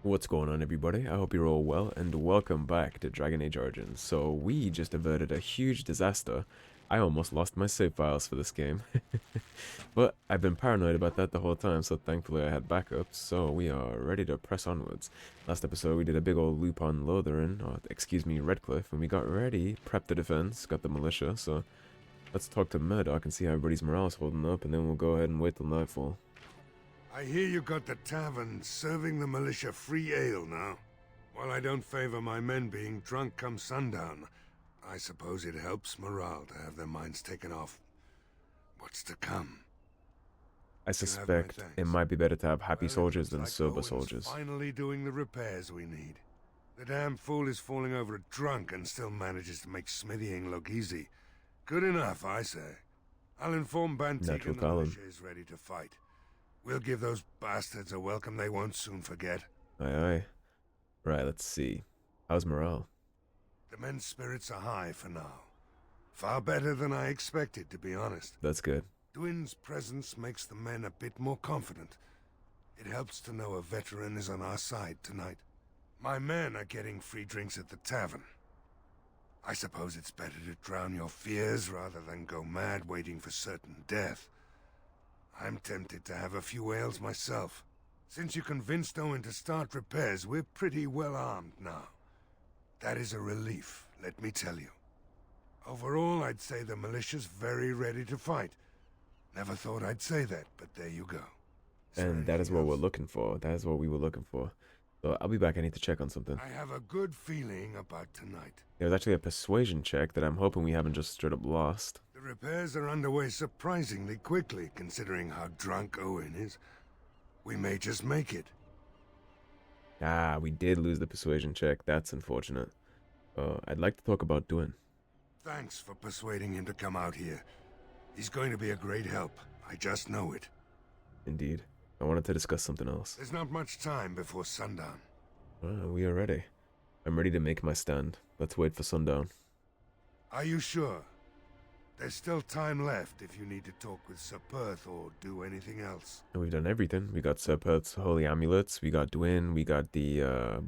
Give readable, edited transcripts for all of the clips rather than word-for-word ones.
What's going on, everybody? I hope you're all well, and welcome back to Dragon Age Origins. So, we just averted a huge disaster. I almost lost my save files for this game. But I've been paranoid about that the whole time, so thankfully I had backups, so we are ready to press onwards. Last episode we did a big old loop on Lothern, or excuse me, Redcliffe, and we got ready, prepped the defense, got the militia, so let's talk to Murdock and see how everybody's morale is holding up, and then we'll go ahead and wait till nightfall. I hear you got the tavern serving the militia free ale now. While I don't favor my men being drunk come sundown, I suppose it helps morale to have their minds taken off what's to come. I suspect it might be better to have happy soldiers than sober Owen's soldiers. Finally doing the repairs we need. The damn fool is falling over drunk and still manages to make smithying look easy. Good enough, I say. I'll inform Bann Teagan the militia is ready to fight. We'll give those bastards a welcome they won't soon forget. Aye aye. Right, let's see. How's morale? The men's spirits are high for now. Far better than I expected, to be honest. That's good. Dwin's presence makes the men a bit more confident. It helps to know a veteran is on our side tonight. My men are getting free drinks at the tavern. I suppose it's better to drown your fears rather than go mad waiting for certain death. I'm tempted to have a few ales myself. Since you convinced Owen to start repairs, we're pretty well armed now. That is a relief, let me tell you. Overall, I'd say the militia's very ready to fight. Never thought I'd say that, but there you go. And that is what we're looking for. That is what we were looking for. So I'll be back. I need to check on something. I have a good feeling about tonight. There's actually a persuasion check that I'm hoping we haven't just straight up lost. The repairs are underway surprisingly quickly, considering how drunk Owen is. We may just make it. Ah, we did lose the persuasion check. That's unfortunate. I'd like to talk about Dwin. Thanks for persuading him to come out here. He's going to be a great help. I just know it. Indeed. I wanted to discuss something else. There's not much time before sundown. We are ready. I'm ready to make my stand. Let's wait for sundown. Are you sure? There's still time left if you need to talk with Sir Perth or do anything else. And we've done everything. We got Sir Perth's holy amulets. We got Dwin. We got the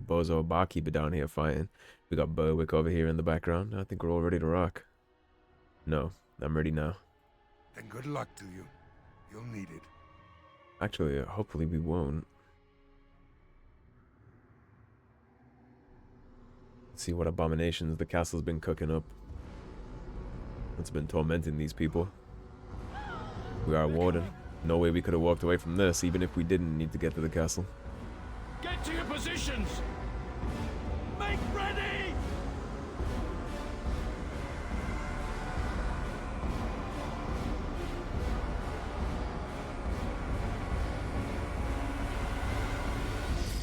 Bozo Barkeeper down here fighting. We got Berwick over here in the background. I think we're all ready to rock. No, I'm ready now. Then good luck to you. You'll need it. Actually, hopefully we won't. Let's see what abominations the castle's been cooking up. It's been tormenting these people. We are a warden. No way we could have walked away from this, even if we didn't need to get to the castle. Get to your positions! Make ready!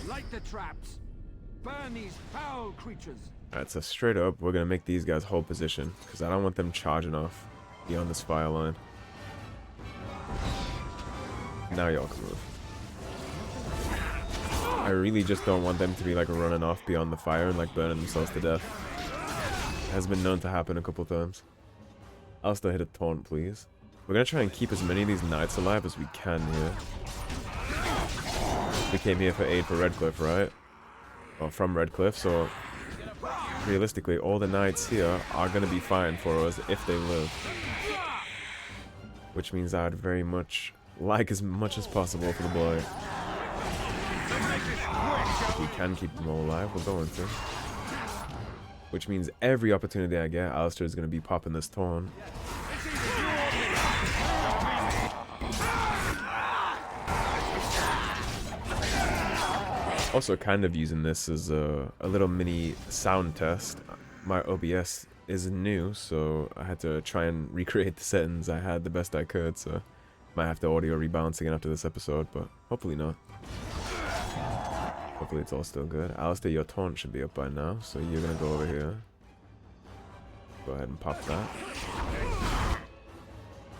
Light the traps! Burn these foul creatures! Alright, so straight up, we're gonna make these guys hold position, because I don't want them charging off beyond this fire line. Now y'all can move. I really just don't want them to be like running off beyond the fire and like burning themselves to death. It has been known to happen a couple times. I'll still hit a taunt, please. We're gonna try and keep as many of these knights alive as we can here. We came here for aid for Redcliffe, right? Well, from Redcliffe, so realistically, all the knights here are going to be fine for us if they live. Which means I would very much like as much as possible for the boy. If we can keep them all alive, we're going to. Which means every opportunity I get, Alistair is going to be popping this taunt. Also kind of using this as a little mini sound test. My OBS is new, so I had to try and recreate the settings I had the best I could, so might have to audio rebalance again after this episode, but hopefully not. Hopefully it's all still good. Alistair, your taunt should be up by now, so you're gonna go over here. Go ahead and pop that. I'm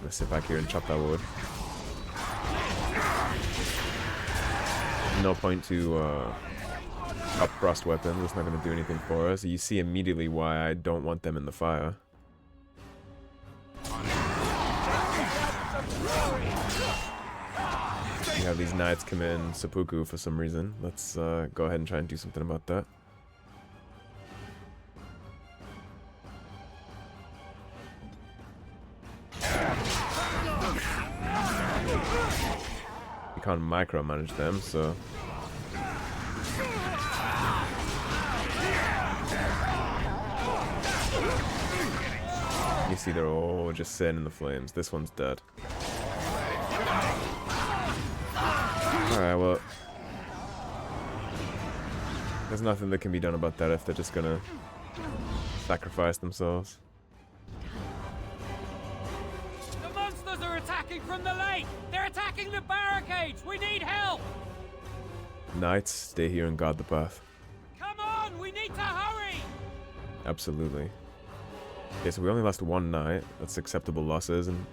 gonna sit back here and chop that wood. No point to up frost weapons. It's not going to do anything for us. You see immediately why I don't want them in the fire. You have these knights come in seppuku for some reason. Let's go ahead and try and do something about that. You can't micromanage them, so... You see they're all just sitting in the flames. This one's dead. Alright, well... There's nothing that can be done about that if they're just gonna sacrifice themselves. The monsters are attacking from the lake! They're attacking the barricades! We need help! Knights, stay here and guard the path. Come on! We need to hurry! Absolutely. Okay, so we only lost one knight. That's acceptable losses, and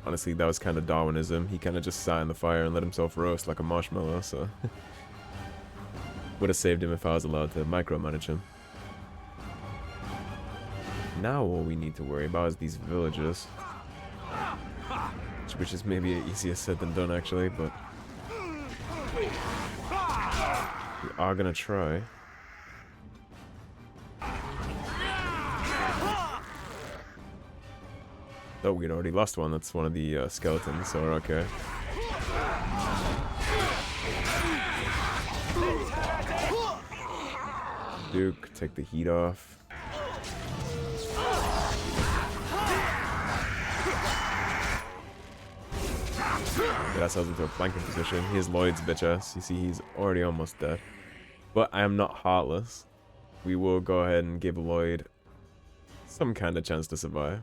honestly, that was kind of Darwinism. He kind of just sat in the fire and let himself roast like a marshmallow, so... Would have saved him if I was allowed to micromanage him. Now all we need to worry about is these villagers. Which is maybe easier said than done, actually, but... We are gonna try. Oh, we'd already lost one. That's one of the skeletons, so we're okay. Duke, take the heat off. Get ourselves into a flanking position. Here's Lloyd's bitch ass. You see, he's already almost dead. But I am not heartless. We will go ahead and give Lloyd some kind of chance to survive.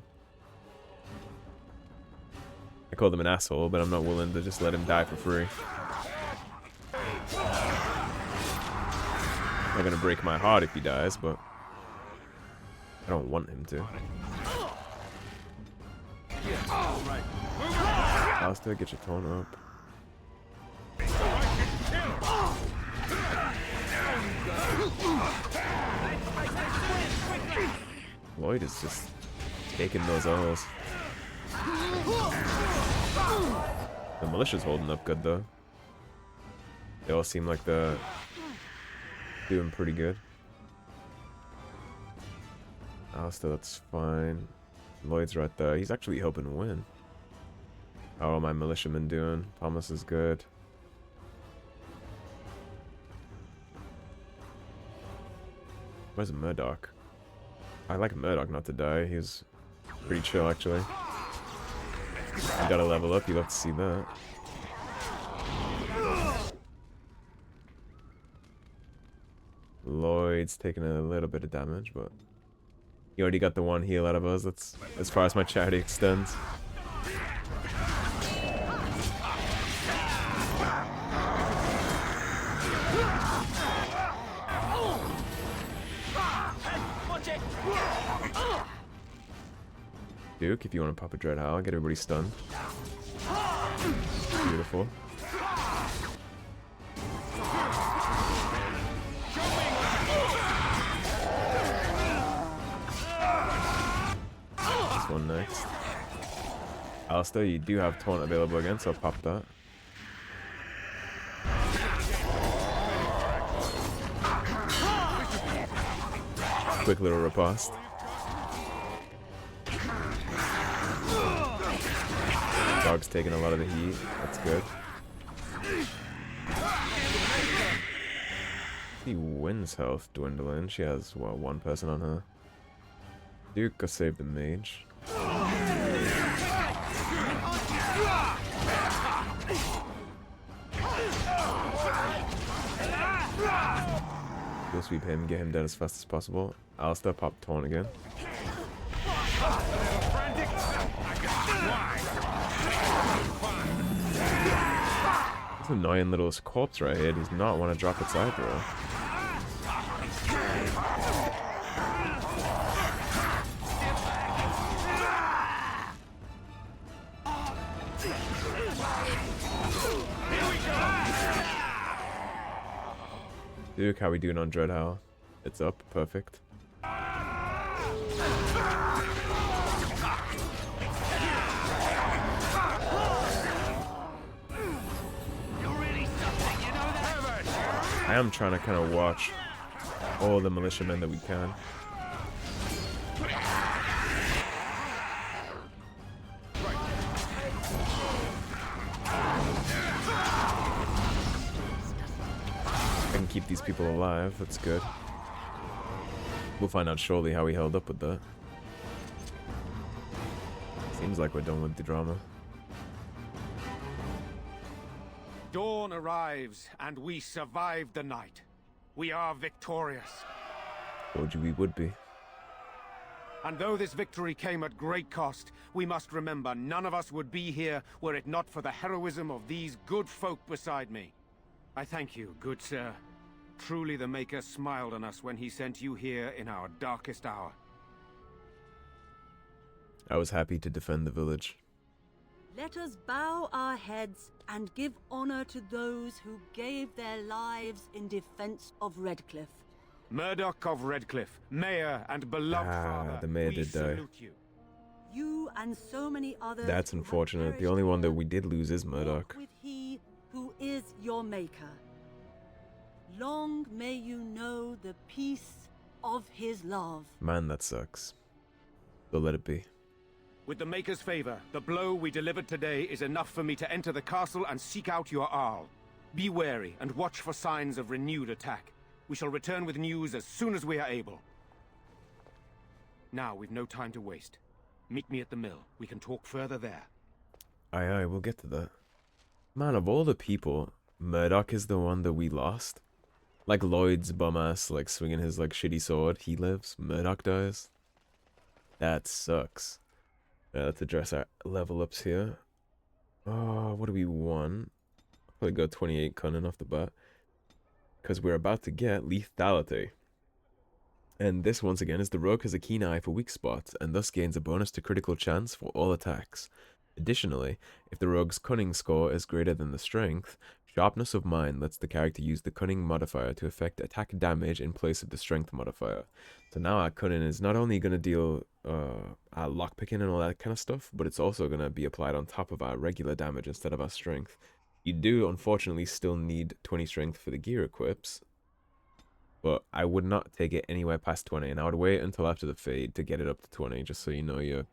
I called him an asshole, but I'm not willing to just let him die for free. Not gonna break my heart if he dies, but I don't want him to. Alistair, get your tone up. Lloyd is just taking those L's. The militia's holding up good though. They all seem like they're doing pretty good. Alistair, that's fine. Lloyd's right there. He's actually helping win. How are my militiamen doing? Thomas is good. Where's Murdock? I like Murdock not to die. He's pretty chill, actually. You gotta level up. You love to see that. Lloyd's taking a little bit of damage, but he already got the one heal out of us. That's as far as my charity extends. Duke, if you want to pop a Dread Howl, get everybody stunned. Beautiful. This one next. Alistair, you do have taunt available again, so I'll pop that. Quick little riposte. Dog's taking a lot of the heat. That's good. See Wynn's health dwindling. She has, what, one person on her. Duke, go save the mage. Go sweep him, get him dead as fast as possible. Alistair, pop taunt again. This annoying little corpse right here does not want to drop its eyebrow. Duke, how we doing on Dread Howl? It's up, perfect. I am trying to kind of watch all the militiamen that we can. I can keep these people alive, that's good. We'll find out shortly how we held up with that. Seems like we're done with the drama. Dawn arrives, and we survive the night. We are victorious. Told you we would be. And though this victory came at great cost, we must remember none of us would be here were it not for the heroism of these good folk beside me. I thank you, good sir. Truly the Maker smiled on us when he sent you here in our darkest hour. I was happy to defend the village. Let us bow our heads and give honor to those who gave their lives in defense of Redcliffe. Murdock of Redcliffe, Mayor and beloved father, the mayor we did die. salute you. You and so many others. That's who have unfortunate. The perished only one that here, we did lose is Murdock. walk with he who is your Maker. Long may you know the peace of his love. Man, that sucks. But let it be. With the Maker's favor, the blow we delivered today is enough for me to enter the castle and seek out your Arl. Be wary and watch for signs of renewed attack. We shall return with news as soon as we are able. Now, we've no time to waste. Meet me at the mill. We can talk further there. Aye, aye, we'll get to that. Man, of all the people, Murdock is the one that we lost. Like Lloyd's bum-ass, like, swinging his, like, shitty sword. He lives. Murdock dies. That sucks. Let's address our level ups here. Oh, what do we want? Probably go 28 cunning off the bat. Because we're about to get lethality. And this, once again, is the rogue has a keen eye for weak spots, and thus gains a bonus to critical chance for all attacks. Additionally, if the rogue's cunning score is greater than the strength, sharpness of mind lets the character use the cunning modifier to affect attack damage in place of the strength modifier. So now our cunning is not only going to deal our lockpicking and all that kind of stuff, but it's also going to be applied on top of our regular damage instead of our strength. You do, unfortunately, still need 20 strength for the gear equips, but I would not take it anywhere past 20, and I would wait until after the fade to get it up to 20, just so you know you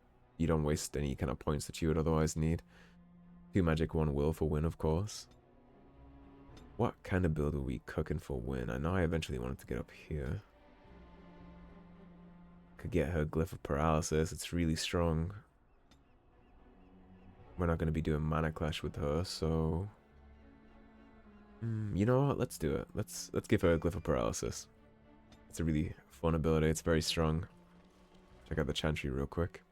don't waste any kind of points that you would otherwise need. 2 magic, 1 will for win, of course. What kind of build are we cooking for win? I know I eventually wanted to get up here. Could get her Glyph of Paralysis, it's really strong. We're not going to be doing Mana Clash with her, so... you know what? Let's do it. Let's give her a Glyph of Paralysis. It's a really fun ability. It's very strong. Check out the Chantry real quick.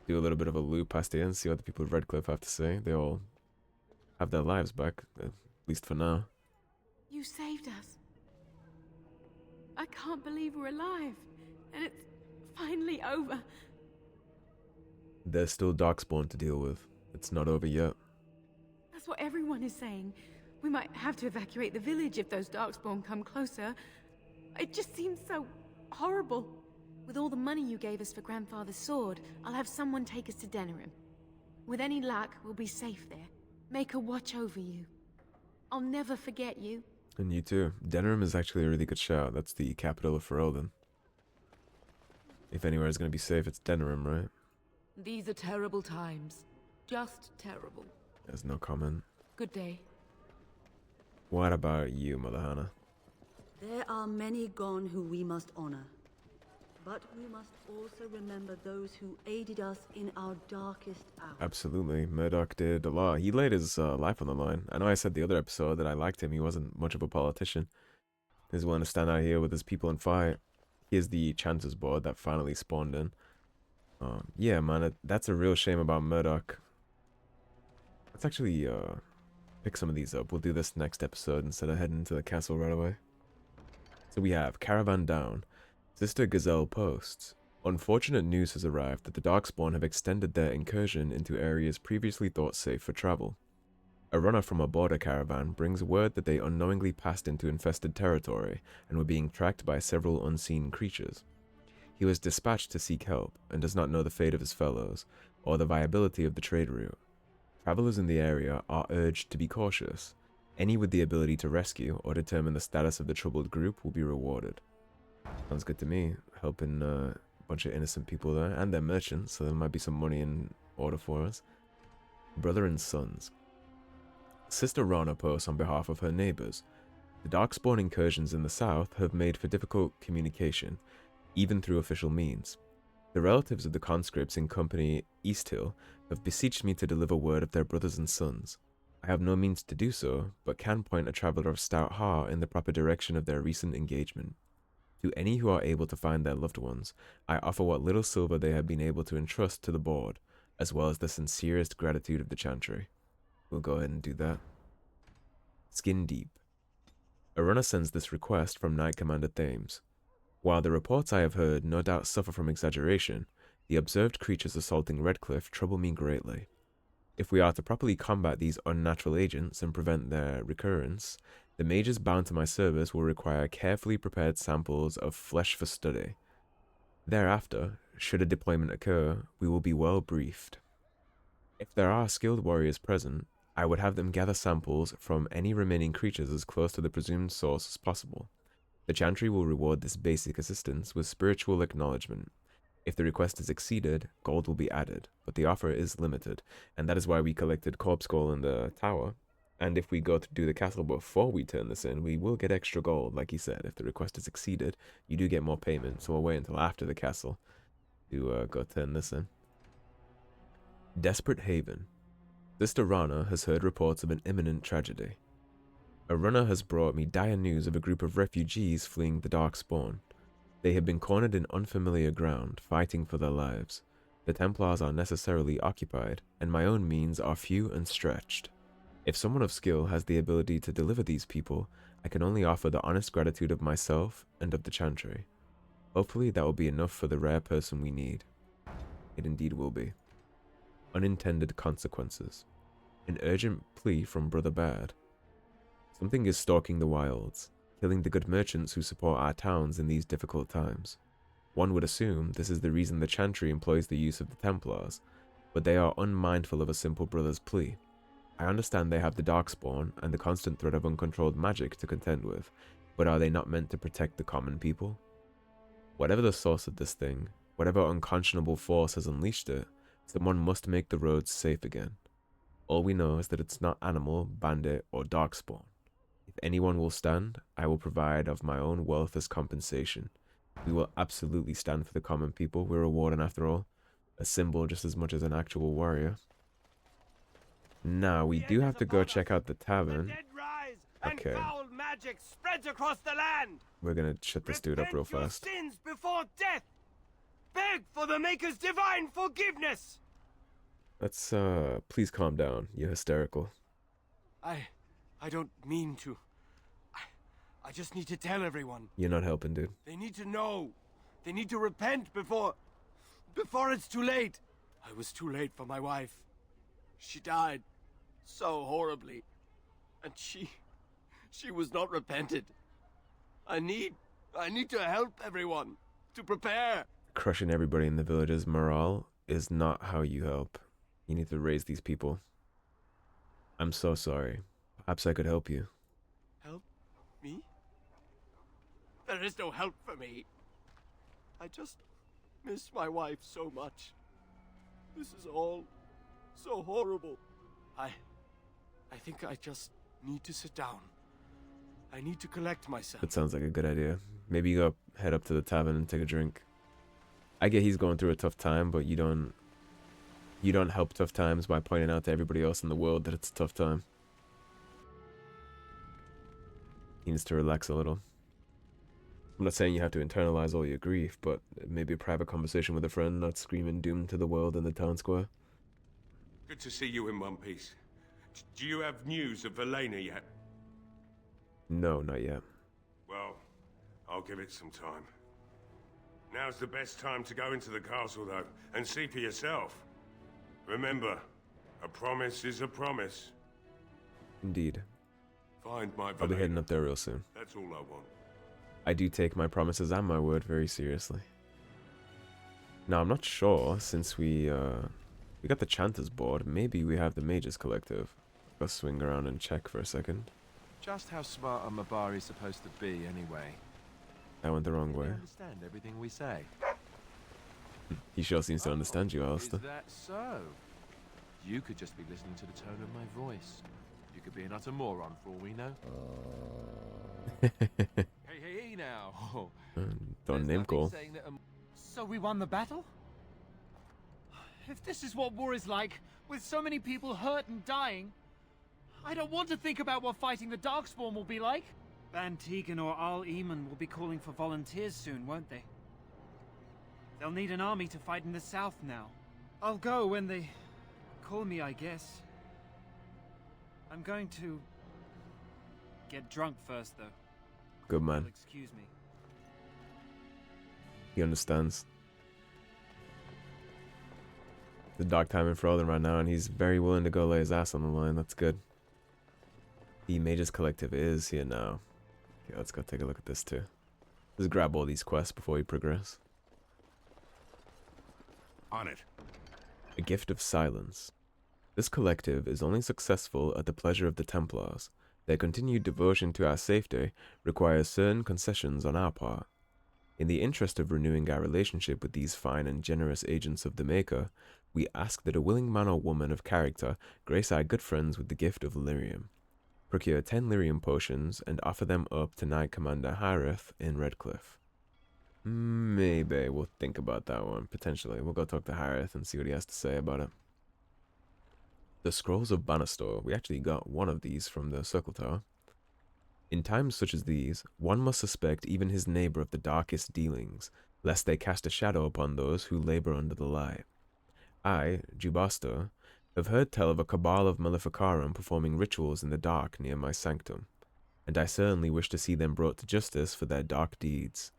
Do a little bit of a loop past here and see what the people of Redcliffe have to say. They all have their lives back, at least for now. You saved us. I can't believe we're alive. And it's finally over. There's still Darkspawn to deal with. It's not over yet. That's what everyone is saying. We might have to evacuate the village if those Darkspawn come closer. It just seems so horrible. With all the money you gave us for Grandfather's sword, I'll have someone take us to Denerim. With any luck, we'll be safe there. Make a watch over you. I'll never forget you. And you too. Denerim is actually a really good shout. That's the capital of Ferelden. If anywhere is going to be safe, it's Denerim, right? These are terrible times. Just terrible. There's no comment. Good day. What about you, Mother Hannah? There are many gone who we must honor. But we must also remember those who aided us in our darkest hour. Absolutely. Murdock did a lot. He laid his life on the line. I know I said the other episode that I liked him. He wasn't much of a politician. He's willing to stand out here with his people and fight. Here's the Chanters Board that finally spawned in. Yeah, man, that's a real shame about Murdock. Let's actually pick some of these up. We'll do this next episode instead of heading into the castle right away. So we have Caravan Down. Sister Gazelle posts. Unfortunate news has arrived that the Darkspawn have extended their incursion into areas previously thought safe for travel. A runner from a border caravan brings word that they unknowingly passed into infested territory and were being tracked by several unseen creatures. He was dispatched to seek help and does not know the fate of his fellows or the viability of the trade route. Travelers in the area are urged to be cautious. Any with the ability to rescue or determine the status of the troubled group will be rewarded. Sounds good to me. Helping a bunch of innocent people there, and they're merchants, so there might be some money in order for us. Brother and sons. Sister Rana posts on behalf of her neighbors. The Darkspawn incursions in the south have made for difficult communication, even through official means. The relatives of the conscripts in Company Easthill have beseeched me to deliver word of their brothers and sons. I have no means to do so, but can point a traveller of stout heart in the proper direction of their recent engagement. To any who are able to find their loved ones, I offer what little silver they have been able to entrust to the board, as well as the sincerest gratitude of the Chantry. We'll go ahead and do that. Skin Deep. A runner sends this request from Knight Commander Thames. While the reports I have heard no doubt suffer from exaggeration, the observed creatures assaulting Redcliffe trouble me greatly. If we are to properly combat these unnatural agents and prevent their recurrence, the mages bound to my service will require carefully prepared samples of flesh for study. Thereafter, should a deployment occur, we will be well briefed. If there are skilled warriors present, I would have them gather samples from any remaining creatures as close to the presumed source as possible. The Chantry will reward this basic assistance with spiritual acknowledgement. If the request is exceeded, gold will be added, but the offer is limited, and that is why we collected Corpse Gold in the tower. And if we go to do the castle before we turn this in, we will get extra gold, like he said. If the request is exceeded, you do get more payment, so we'll wait until after the castle to go turn this in. Desperate Haven. Sister Rana has heard reports of an imminent tragedy. A runner has brought me dire news of a group of refugees fleeing the Darkspawn. They have been cornered in unfamiliar ground, fighting for their lives. The Templars are necessarily occupied, and my own means are few and stretched. If someone of skill has the ability to deliver these people, I can only offer the honest gratitude of myself and of the Chantry. Hopefully that will be enough for the rare person we need. It indeed will be. Unintended consequences. An urgent plea from Brother Bad. Something is stalking the wilds, killing the good merchants who support our towns in these difficult times. One would assume this is the reason the Chantry employs the use of the Templars, but they are unmindful of a simple brother's plea. I understand they have the Darkspawn and the constant threat of uncontrolled magic to contend with, but are they not meant to protect the common people? Whatever the source of this thing, whatever unconscionable force has unleashed it, someone must make the roads safe again. All we know is that it's not animal, bandit, or Darkspawn. If anyone will stand, I will provide of my own wealth as compensation. We will absolutely stand for the common people. We're a warden after all. A symbol just as much as an actual warrior. Now, we do have to go check out the tavern. Okay. Magic spreads across the land. We're gonna shut this dude up real fast. Repent your sins before death. Beg for the Maker's divine forgiveness. Let's, please calm down. You're hysterical. I don't mean to. I just need to tell everyone. You're not helping, dude. They need to know. They need to repent before it's too late. I was too late for my wife. She died so horribly. And she was not repented. I need to help everyone. To prepare. Crushing everybody in the village's morale is not how you help. You need to raise these people. I'm so sorry. Perhaps I could help you. Help me? There is no help for me. I just miss my wife so much. This is all so horrible. I think I just need to sit down. I need to collect myself. That sounds like a good idea. Maybe you go head up to the tavern and take a drink. I get he's going through a tough time, but you don't help tough times by pointing out to everybody else in the world that it's a tough time. He needs to relax a little. I'm not saying you have to internalize all your grief, but maybe a private conversation with a friend, not screaming doom to the world in the town square. Good to see you in one piece. Do you have news of Velena yet? No, not yet. Well, I'll give it some time. Now's the best time to go into the castle, though, and see for yourself. Remember, a promise is a promise. Indeed. Find my I'll be Velena. heading up there real soon. That's all I want. I do take my promises and my word very seriously. Now, I'm not sure, since we got the Chanters Board, maybe we have the Mages Collective. Go swing around and check for a second. Just how smart a Mabari is supposed to be, anyway? I went the wrong Do way. you understand everything we say? He sure seems to understand you, Alistair. Is that so? You could just be listening to the tone of my voice. You could be an utter moron for all we know. Hey now. Don't name call. So we won the battle? If this is what war is like, with so many people hurt and dying, I don't want to think about what fighting the Darkspawn will be like. Bann Teagan or Al-Eamon will be calling for volunteers soon, won't they? They'll need an army to fight in the south now. I'll go when they call me, I guess. I'm going to get drunk first, though. Good man. You'll excuse me. He understands. The dark time in Ferelden right now, and he's very willing to go lay his ass on the line. That's good. The Mages Collective is here now. Okay, let's go take a look at this too. Let's grab all these quests before we progress. On it. A Gift of Silence. This collective is only successful at the pleasure of the Templars. Their continued devotion to our safety requires certain concessions on our part. In the interest of renewing our relationship with these fine and generous agents of the Maker, we ask that a willing man or woman of character grace our good friends with the gift of lyrium. Procure 10 lyrium potions and offer them up to Knight Commander Harrith in Redcliffe. Maybe we'll think about that one, potentially. We'll go talk to Harrith and see what he has to say about it. The Scrolls of Banastor. We actually got one of these from the Circle Tower. In times such as these, one must suspect even his neighbor of the darkest dealings, lest they cast a shadow upon those who labor under the light. I, Jubaster, have heard tell of a cabal of Maleficarum performing rituals in the dark near my sanctum, and I certainly wish to see them brought to justice for their dark deeds.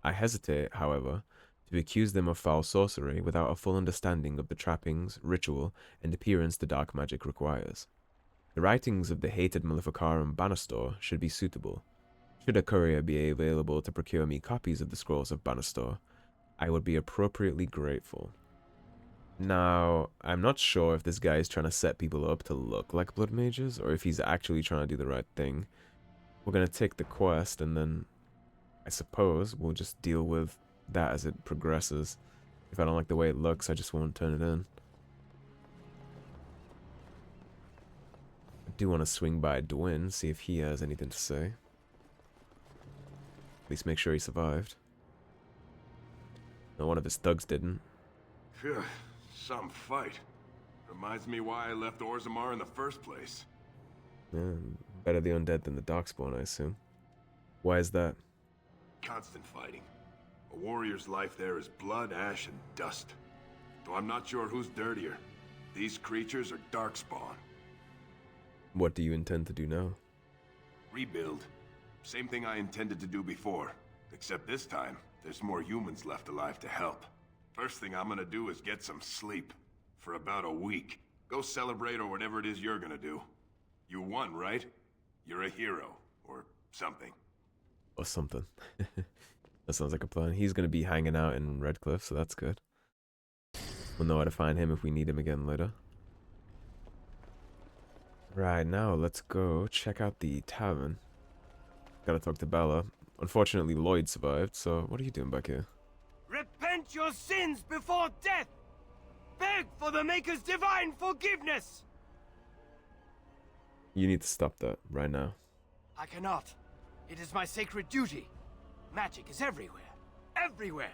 I hesitate, however, to accuse them of foul sorcery without a full understanding of the trappings, ritual, and appearance the dark magic requires. The writings of the hated Maleficarum Banastor should be suitable. Should a courier be available to procure me copies of the Scrolls of Banastor, I would be appropriately grateful. Now, I'm not sure if this guy is trying to set people up to look like blood mages, or if he's actually trying to do the right thing. We're going to take the quest, and then I suppose we'll just deal with that as it progresses. If I don't like the way it looks, I just won't turn it in. I do want to swing by Dwyn, see if he has anything to say. At least make sure he survived. No, one of his thugs didn't. Phew, some fight. Reminds me why I left Orzammar in the first place. Yeah, better the undead than the Darkspawn, I assume. Why is that? Constant fighting. A warrior's life there is blood, ash, and dust. Though I'm not sure who's dirtier. These creatures or Darkspawn. What do you intend to do now? Rebuild. Same thing I intended to do before. Except this time, there's more humans left alive to help. First thing I'm gonna do is get some sleep. For about a week. Go celebrate or whatever it is you're gonna do. You won, right? You're a hero. Or something. Or something. That sounds like a plan. He's going to be hanging out in Redcliffe, so that's good. We'll know how to find him if we need him again later. Right, now let's go check out the tavern. Gotta talk to Bella. Unfortunately, Lloyd survived, so what are you doing back here? Repent your sins before death! Beg for the Maker's divine forgiveness! You need to stop that right now. I cannot. It is my sacred duty. Magic is everywhere. Everywhere!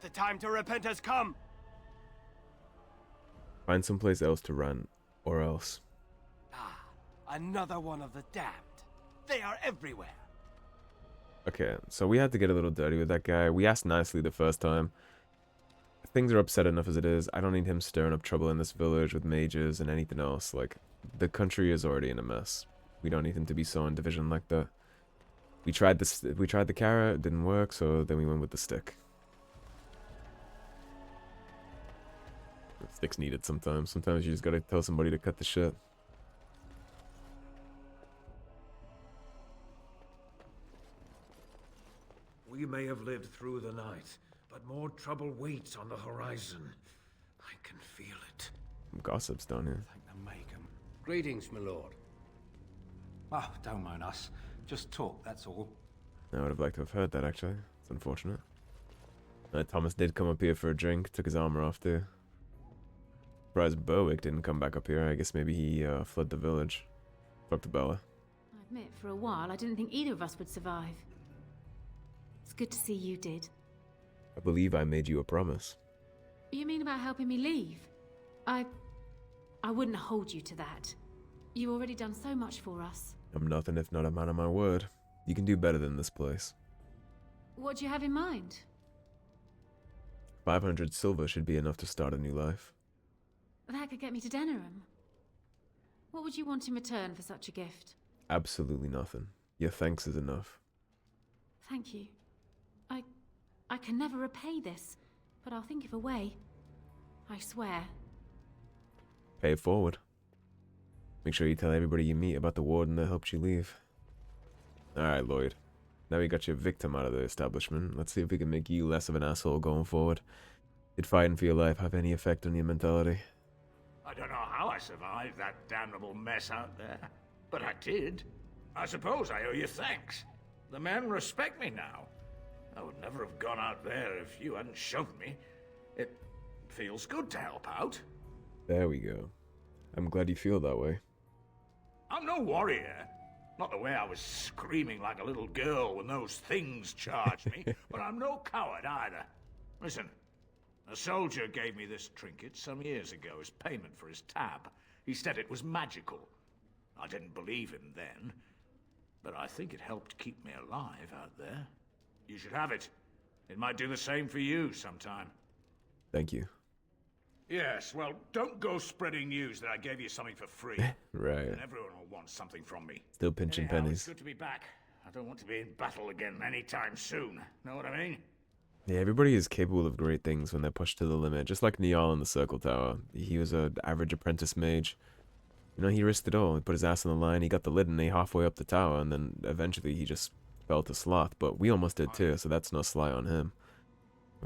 The time to repent has come! Find someplace else to run, or else. Ah, another one of the damned. They are everywhere. Okay, so we had to get a little dirty with that guy. We asked nicely the first time. Things are upset enough as it is. I don't need him stirring up trouble in this village with mages and anything else. Like, the country is already in a mess. We don't need him to be sowing division like that. We tried the carrot, it didn't work, so then we went with the stick. The stick's needed sometimes. Sometimes you just gotta tell somebody to cut the shit. We may have lived through the night, but more trouble waits on the horizon. I can feel it. Some gossips down here. Thank the Maker. Greetings, my lord. Oh, don't mind us. Just talk, that's all. I would have liked to have heard that, actually. It's unfortunate. Thomas did come up here for a drink, took his armor off too. Surprised Berwick didn't come back up here. I guess maybe he fled the village. Fuck to Bella. I admit, for a while, I didn't think either of us would survive. It's good to see you did. I believe I made you a promise. You mean about helping me leave? I wouldn't hold you to that. You've already done so much for us. I'm nothing if not a man of my word. You can do better than this place. What do you have in mind? 500 silver should be enough to start a new life. That could get me to Denerim. What would you want in return for such a gift? Absolutely nothing. Your thanks is enough. Thank you. I can never repay this, but I'll think of a way. I swear. Pay it forward. Make sure you tell everybody you meet about the warden that helped you leave. Alright, Lloyd. Now we got your victim out of the establishment. Let's see if we can make you less of an asshole going forward. Did fighting for your life have any effect on your mentality? I don't know how I survived that damnable mess out there, but I did. I suppose I owe you thanks. The men respect me now. I would never have gone out there if you hadn't shoved me. It feels good to help out. There we go. I'm glad you feel that way. I'm no warrior. Not the way I was screaming like a little girl when those things charged me, but I'm no coward either. Listen, a soldier gave me this trinket some years ago as payment for his tab. He said it was magical. I didn't believe him then, but I think it helped keep me alive out there. You should have it. It might do the same for you sometime. Thank you. Yes, well, don't go spreading news that I gave you something for free. Right. And everyone will want something from me. Still pinching Anyhow, pennies. It's good to be back. I don't want to be in battle again anytime soon. Know what I mean? Yeah, everybody is capable of great things when they're pushed to the limit. Just like Niall in the Circle Tower. He was an average apprentice mage. You know, he risked it all. He put his ass on the line, he got the Litany halfway up the tower, and then eventually he just fell to sloth. But we almost did too, so that's no slight on him.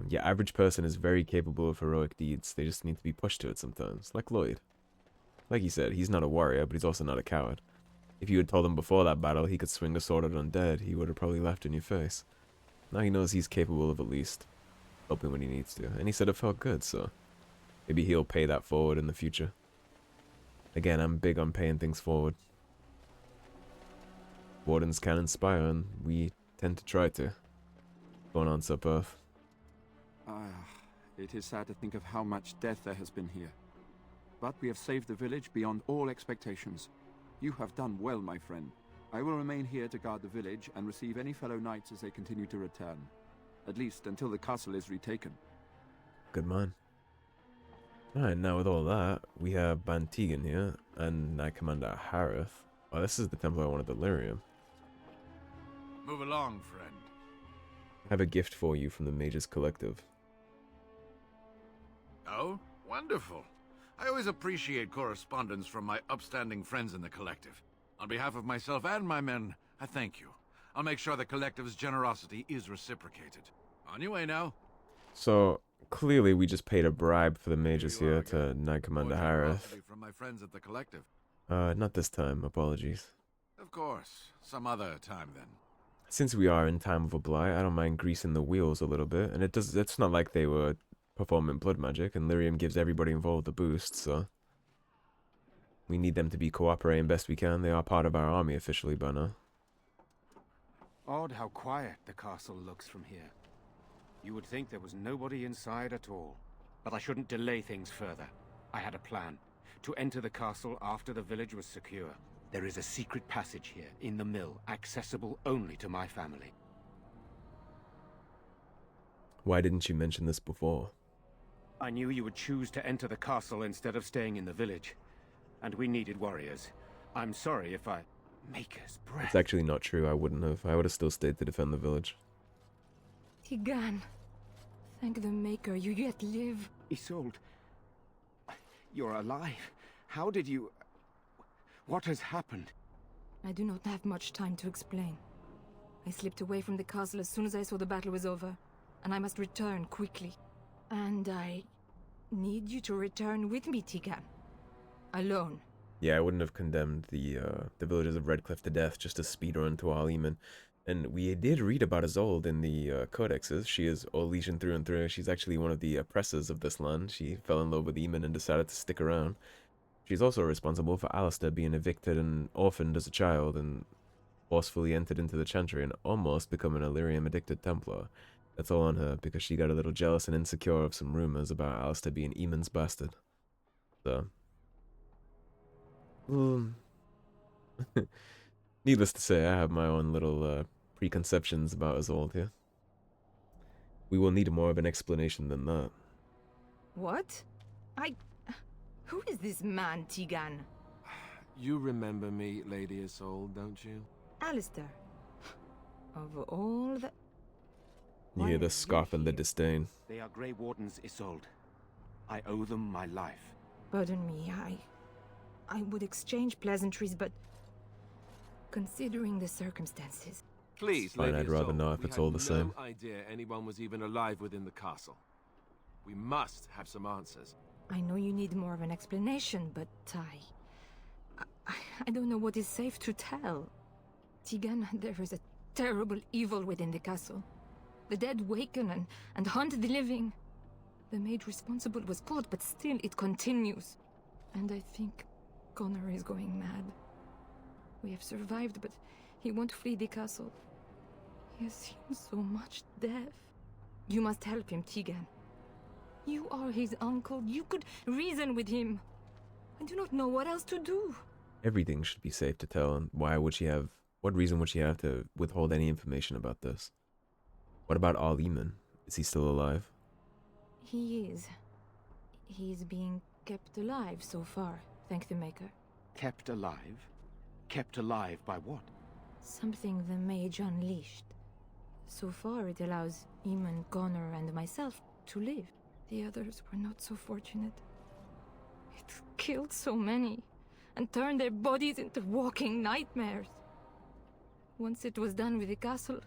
Yeah, average person is very capable of heroic deeds. They just need to be pushed to it sometimes. Like Lloyd. Like he said, he's not a warrior, but he's also not a coward. If you had told him before that battle he could swing a sword at undead, he would have probably laughed in your face. Now he knows he's capable of at least helping when he needs to. And he said it felt good, so maybe he'll pay that forward in the future. Again, I'm big on paying things forward. Wardens can inspire, and we tend to try to. Going on, Sup Earth. It is sad to think of how much death there has been here. But we have saved the village beyond all expectations. You have done well, my friend. I will remain here to guard the village and receive any fellow knights as they continue to return. At least until the castle is retaken. Good man. Alright, now with all that, we have Bann Teagan here, and Knight Commander Harrith. Oh, this is the temple I wanted, Delirium. Move along, friend. I have a gift for you from the Mages Collective. Oh, wonderful. I always appreciate correspondence from my upstanding friends in the Collective. On behalf of myself and my men, I thank you. I'll make sure the Collective's generosity is reciprocated. On your way now. So, clearly we just paid a bribe for the mages here to Knight Commander Harrith. From my friends at the Collective. Not this time, apologies. Of course, some other time then. Since we are in time of a blight, I don't mind greasing the wheels a little bit, and it's not like they were performing blood magic, and Lyrium gives everybody involved a boost, so we need them to be cooperating best we can. They are part of our army officially by now. Odd how quiet the castle looks from here. You would think there was nobody inside at all. But I shouldn't delay things further. I had a plan. To enter the castle after the village was secure. There is a secret passage here, in the mill, accessible only to my family. Why didn't you mention this before? I knew you would choose to enter the castle instead of staying in the village. And we needed warriors. I'm sorry if I... Maker's breath. It's actually not true, I wouldn't have. I would have still stayed to defend the village. Teagan. Thank the Maker, you yet live. Isolde. You're alive. How did you... What has happened? I do not have much time to explain. I slipped away from the castle as soon as I saw the battle was over, and I must return quickly. And I need you to return with me, Teagan. Alone. Yeah, I wouldn't have condemned the villagers of Redcliffe to death just to speedrun to Al-Eamon. And we did read about Isolde in the codexes. She is Orlesian through and through. She's actually one of the oppressors of this land. She fell in love with Eamon and decided to stick around. She's also responsible for Alistair being evicted and orphaned as a child and forcefully entered into the Chantry and almost become an Illyrium-addicted Templar. That's all on her because she got a little jealous and insecure of some rumors about Alistair being Eamon's bastard. So... needless to say, I have my own little preconceptions about Isolde here. We will need more of an explanation than that. What? Who is this man, Teagan? You remember me, Lady Isolde, don't you? Alistair. Of all the... You hear the scoff and the disdain. They are Grey Wardens, Isolde. I owe them my life. Pardon me, I would exchange pleasantries, but... considering the circumstances... Please, fine, Lady I'd rather Isolde, know if it's all the same. I had no idea anyone was even alive within the castle. We must have some answers. I know you need more of an explanation, but I don't know what is safe to tell. Teagan, there is a terrible evil within the castle. The dead waken and haunt the living. The maid responsible was caught, but still it continues. And I think Connor is going mad. We have survived, but he won't flee the castle. He has seen so much death. You must help him, Teagan. You are his uncle. You could reason with him. I do not know what else to do. Everything should be safe to tell, and why would she have... what reason would she have to withhold any information about this? What about Al-Eamon? Is he still alive? He is. He is being kept alive so far, thank the Maker. Kept alive? Kept alive by what? Something the mage unleashed. So far it allows Eamon, Connor, and myself to live. The others were not so fortunate. It killed so many, and turned their bodies into walking nightmares. Once it was done with the castle,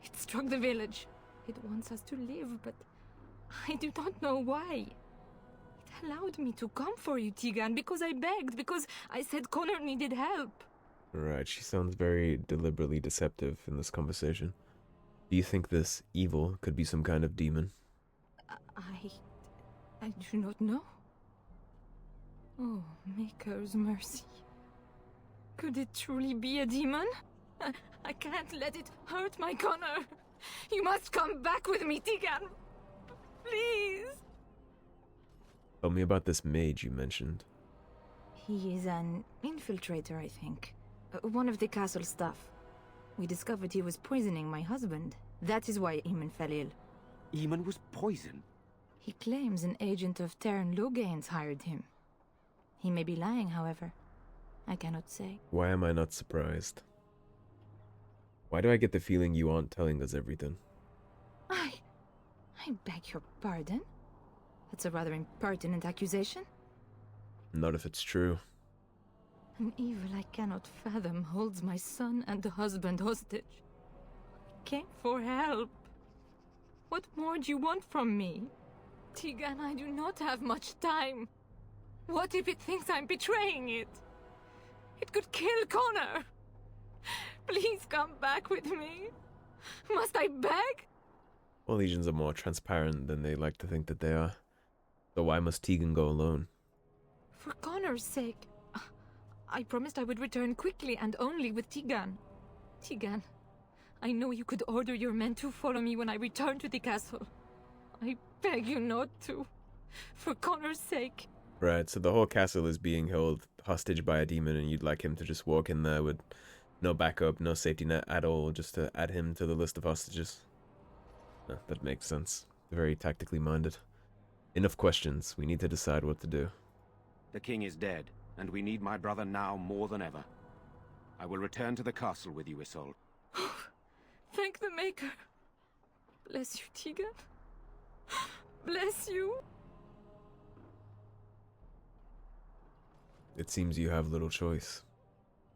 it struck the village. It wants us to live, but I do not know why. It allowed me to come for you, Teagan, because I begged, because I said Connor needed help. Right, she sounds very deliberately deceptive in this conversation. Do you think this evil could be some kind of demon? I do not know. Oh, Maker's mercy. Could it truly be a demon? I can't let it hurt my Connor. You must come back with me, Teagan. Please. Tell me about this mage you mentioned. He is an infiltrator, I think. One of the castle staff. We discovered he was poisoning my husband. That is why Eamon fell ill. Eamon was poisoned? He claims an agent of Terran Logain's hired him. He may be lying, however. I cannot say. Why am I not surprised? Why do I get the feeling you aren't telling us everything? I beg your pardon? That's a rather impertinent accusation. Not if it's true. An evil I cannot fathom holds my son and the husband hostage. I came for help. What more do you want from me? Teagan, I do not have much time. What if it thinks I'm betraying it? It could kill Connor. Please come back with me. Must I beg? Well, legions are more transparent than they like to think that they are. So why must Teagan go alone? For Connor's sake. I promised I would return quickly and only with Teagan. Teagan, I know you could order your men to follow me when I return to the castle. I beg you not to. For Connor's sake. Right, so the whole castle is being held hostage by a demon and you'd like him to just walk in there with no backup, no safety net at all, just to add him to the list of hostages. That makes sense. Very tactically minded. Enough questions. We need to decide what to do. The king is dead, and we need my brother now more than ever. I will return to the castle with you, Isolde. Thank the Maker. Bless you, Teagan. Bless you. It seems you have little choice.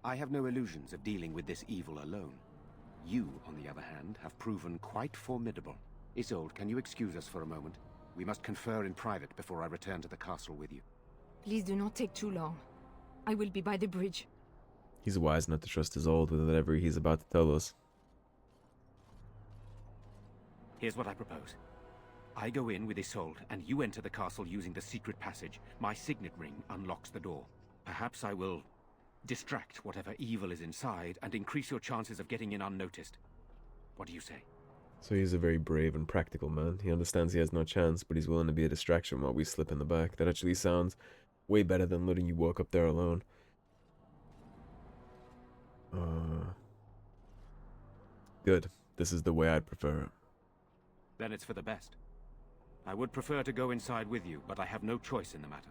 I have no illusions of dealing with this evil alone. You, on the other hand, have proven quite formidable. Isolde, can you excuse us for a moment? We must confer in private before I return to the castle with you. Please do not take too long. I will be by the bridge. He's wise not to trust his old with whatever he's about to tell us. Here's what I propose. I go in with Isolde, and you enter the castle using the secret passage. My signet ring unlocks the door. Perhaps I will distract whatever evil is inside and increase your chances of getting in unnoticed. What do you say? So he's a very brave and practical man. He understands he has no chance, but he's willing to be a distraction while we slip in the back. That actually sounds way better than letting you walk up there alone. Good. This is the way I'd prefer it. Then it's for the best. I would prefer to go inside with you, but I have no choice in the matter.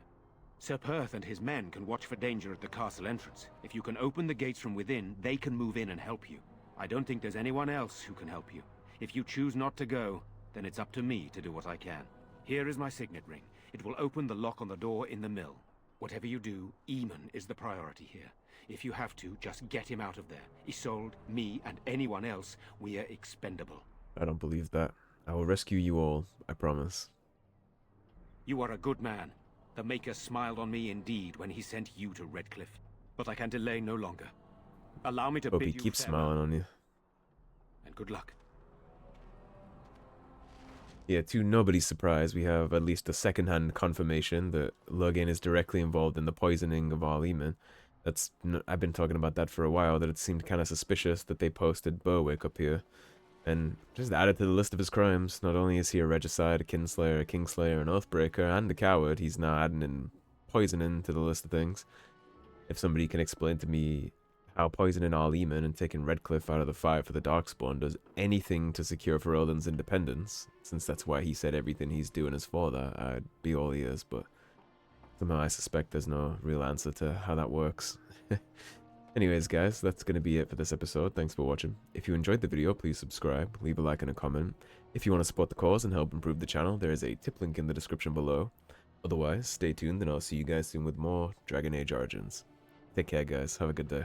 Sir Perth and his men can watch for danger at the castle entrance. If you can open the gates from within, they can move in and help you. I don't think there's anyone else who can help you. If you choose not to go, then it's up to me to do what I can. Here is my signet ring. It will open the lock on the door in the mill. Whatever you do, Eamon is the priority here. If you have to, just get him out of there. Isolde, me, and anyone else, we are expendable. I don't believe that. I will rescue you all, I promise. You are a good man. The Maker smiled on me indeed when he sent you to Redcliffe. But I can delay no longer. Allow me to Hope bid he you keeps farewell. smiling on you. And good luck. Yeah, to nobody's surprise, we have at least a second-hand confirmation that Lugin is directly involved in the poisoning of all Eamon. I've been talking about that for a while, that it seemed kind of suspicious that they posted Berwick up here. And just added to the list of his crimes. Not only is he a regicide, a kinslayer, a kingslayer, an oathbreaker, and a coward, he's now adding in poisoning to the list of things. If somebody can explain to me how poisoning all Eamon and taking Redcliffe out of the fight for the Darkspawn does anything to secure Ferelden's independence, since that's why he said everything he's doing is for that, I'd be all ears, but somehow I suspect there's no real answer to how that works. Anyways, guys, that's going to be it for this episode. Thanks for watching. If you enjoyed the video, please subscribe, leave a like and a comment. If you want to support the cause and help improve the channel, there is a tip link in the description below. Otherwise, stay tuned and I'll see you guys soon with more Dragon Age Origins. Take care, guys. Have a good day.